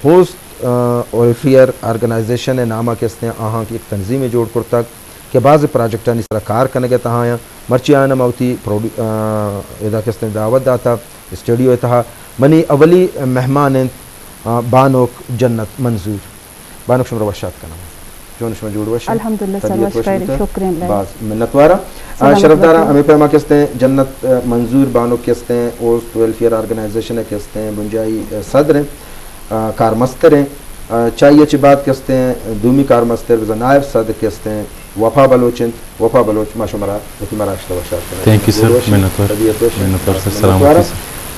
host welfare organization نامہ کہتے ہیں آہاں کی ایک تنظیم جوڑ کرتا کہ بعض پروجیکٹان اس طرح کار کرنے گے تہاں مرچی آنا موتی ادا کہتے ہیں دعوت داتا اسٹوڈیو اتہا منی اولی مہمان بانوک جنت منظور بانوک شمرا وشات کا نام جون شما جوڑ وش الحمدللہ سلوش خیر شکریہ اللہ باز منتوارا شرفدارا ہمیں پیما کہتے ہیں جنت منظور بانوک کہتے ہیں ہوسٹ ویلفیئر آرگنائزیشن کہتے ہیں بنجائی صدر ہیں کارمستر ہیں چاہیے چی بات کہتے ہیں دومی کارمستر وزا نائب صدر کہتے ہیں وفا بلوچ ما شمرا وفی مراشتہ وشات کا تھینک یو سر منتوار سر سلام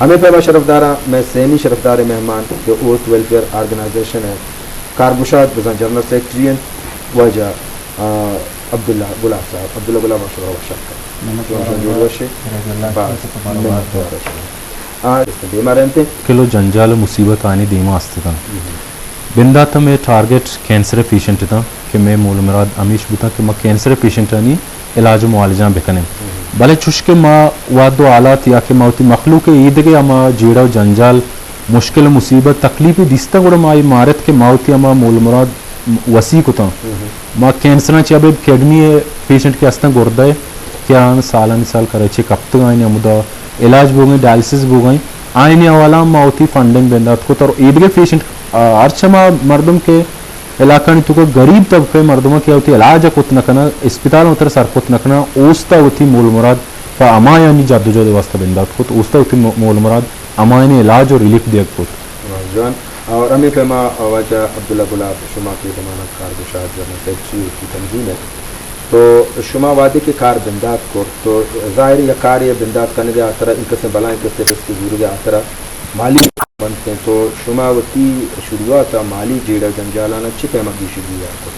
ہمیں پیما شرفدارا میں سینی شرفدار مہمان جو ہوسٹ ویلفیئر آرگنائزیشن ہے کارگشاد وزا جنرل سیکٹری ہیں وجہ عبداللہ گلاب صاحب عبداللہ گلاب مشورہ وشات کا کلو جنجال مصیبت آنی دیما آستتا بندہ تا میں ٹارگٹ کینسر پیشنٹ تا کہ میں مول مراد امیش بتا کہ میں کینسر پیشنٹ آنی علاج و معالجاں بکنے بلے چشکے ما واد و آلات یا کہ موتی مخلوق عیدگے اما جیڑا و جنجال مشکل مصیبت تکلیفی دیستا گوڑا ما مارت کے موتی اما مول مراد وسیع کتا ما کینسرنا چی ابھی کیڈنی پیشنٹ کے استن گردہ ہے کیا سالان سال کرے چھے کپتگ آئینی امدہ علاج بو گئیں ڈائلسس بو گئیں آئینی اوالا موتی فنڈنگ بندات کو تر عیدگے پیشنٹ ارچما مردم کے علاقہ تو کو غریب طبقے مردمہ کیا ہوتی علاج کت نکنا اسپتال اتر سر کت نکنا اوستا ہوتی مول مراد فا اما یعنی جد جو واسطہ بندات کت اوستا ہوتی مول مراد اما یعنی علاج اور ریلیف دیا کت جوان اور ہمیں پیما واجہ عبداللہ گلاب شما کی ضمانت کارگشاد جنرل سیکٹری کی تنظیم ہے تو شما وعدے کے کار بندات کو تو ظاہر یا کار یا بندات کرنے گیا آترا ان کسے بلائیں کسے بس کی ضرور گیا آترا مالی بنتے ہیں تو شما وتی شروعات مالی جیڑا جنجالانا چی پیما کی شروعات کو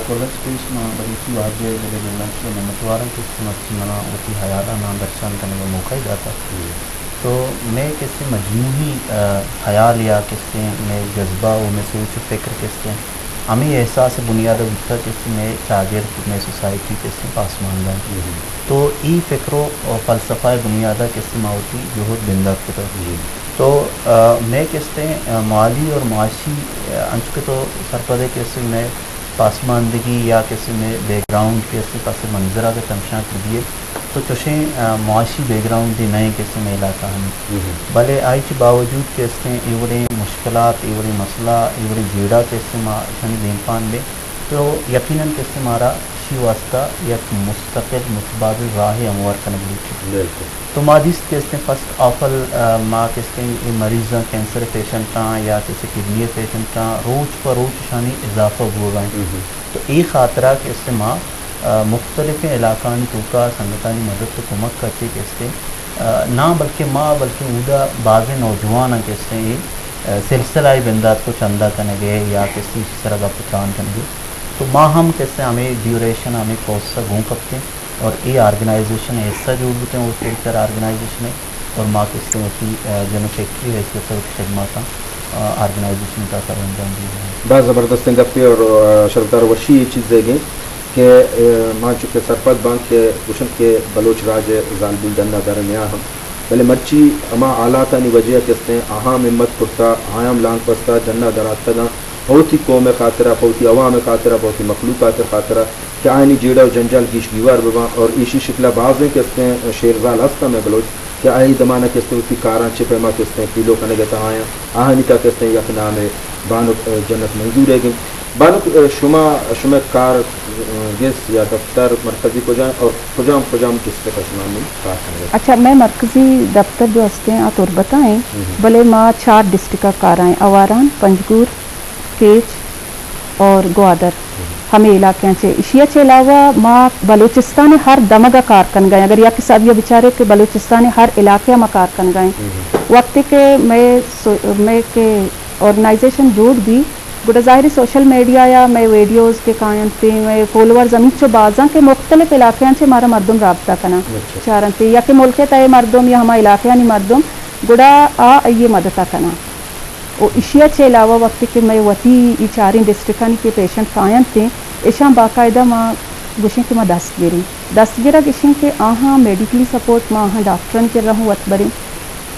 کولج پیش ما بریتی واجہ جلے جلنا کی منتوارن کی سمت منا وتی حیالا نام درشان کرنے کا موقع جاتا تو میں کسی مجموعی خیال یا کسی میں جذبہ و میں سوچ فکر کسی ہمیں احساس بنیاد بکتا کسی میں شاگرد میں سوسائٹی کسی پاسمان دیں تو ای فکر و فلسفہ بنیادہ کسی ماوتی جوہد بندات کتا تو میں کسی مالی اور معاشی انچ کے تو سرپدے کسی میں پاسماندگی یا کسی میں بیک گراؤنڈ کسی پاس منظرہ کے تمشاں کر دیے تو چوشیں معاشی بیک گراؤنڈ دی نئے قسم میں علاقہ ہمیں بلے آئی چی باوجود کہتے ہیں ایوڑے مشکلات ایوڑے مسئلہ ایوڑے جیڑا کہتے ہیں شنی دین پان میں تو یقیناً کہتے ہیں مارا شی واسطہ یک مستقل متبادل راہ امور کنگلی چی تو مادیست کہتے ہیں فسٹ آفل ماں کہتے ہیں مریضاں کینسر پیشنٹاں یا کسی کڈنی پیشنٹاں روز پر روز شانی اضافہ ہو گئے تو ایک خاطرہ کہتے ہیں ماں مختلف علاقانی توکا سنگتانی مدد تو کمک کرتے کہتے نہ بلکہ ماں بلکہ اودا بعض نوجوان کہتے ہیں سلسلہ بندات کو چندہ کرنے گئے یا کسی اس طرح کا پچان کرنے گئے تو ماں ہم کہتے ہیں ہمیں ڈیوریشن ہمیں کوسا گھوم کپتے ہیں اور یہ آرگنائزیشن ایسا جو ہوتے ہیں وہ فلٹر آرگنائزیشن ہے اور ماں کہتے ہیں اسی جنرل سیکٹری حیثیت سے خدمات آرگنائزیشن کا کر انجام دی ہے بہت زبردست گپی اور شرفدار وشی یہ چیز دے گئی کہ ماں چکے سرپت بانک کے کشن کے بلوچ راج زالبی دنہ درمیان ہم پہلے مرچی اما آلاتہ نی وجہ کہتے ہیں اہم امت کرتا آیام لانگ پستا جنہ دراتہ نا بہت ہی قوم خاطرہ بہت ہی عوام خاطرہ بہت ہی مخلوقات خاطرہ کہ آئینی جیڑا و جنجال گیش گیوار ببا اور ایشی شکلہ بعضیں کہتے ہیں شیرزال ہستا میں بلوچ کہ آئی دمانہ کہتے ہیں اسی کاران چھپے ماں کہتے ہیں پیلو کنے گتا آیا آہنی کا کہتے ہیں یک نام بانک جنت منظور ہے گی بانک شما کار گیس یا دفتر مرکزی کو جائیں اور کجام کس طرح شما میں کار کنے گا اچھا میں مرکزی دفتر جو ہستے ہیں آتور بتائیں بلے ماں 4 ڈسٹرکہ کار آئیں اواران پنجگور کیچ اور گوادر ہمیں علاقے سے اشیا کے علاوہ ماں بلوچستان ہر دمگا کار کن گئے اگر یا کہ سب یہ بیچارے کہ بلوچستان ہر علاقے میں کار کن گئے وقت کے میں کہ آرگنائزیشن جوڑ بھی گوڑا ظاہری سوشل میڈیا یا میں ویڈیوز کے قائم تھی میں فالوورز ہمیں چو بازاں کے مختلف علاقے سے ہمارا مردم رابطہ کرنا چارن تھی یا کہ ملک تائے مردم یا ہمارا علاقے نہیں مردم گوڑا یہ مدد کرنا اور اشیا کے علاوہ وقت کہ میں وتی یہ 4 ڈسٹرکانی کے پیشنٹ قائم تھے ایشاں باقاعدہ ماں گوشیں کہ میں دستگیرہ گشیں کہ آہاں میڈیکلی سپورٹ ماں آہاں ڈاکٹرن کے رہوں وط بریں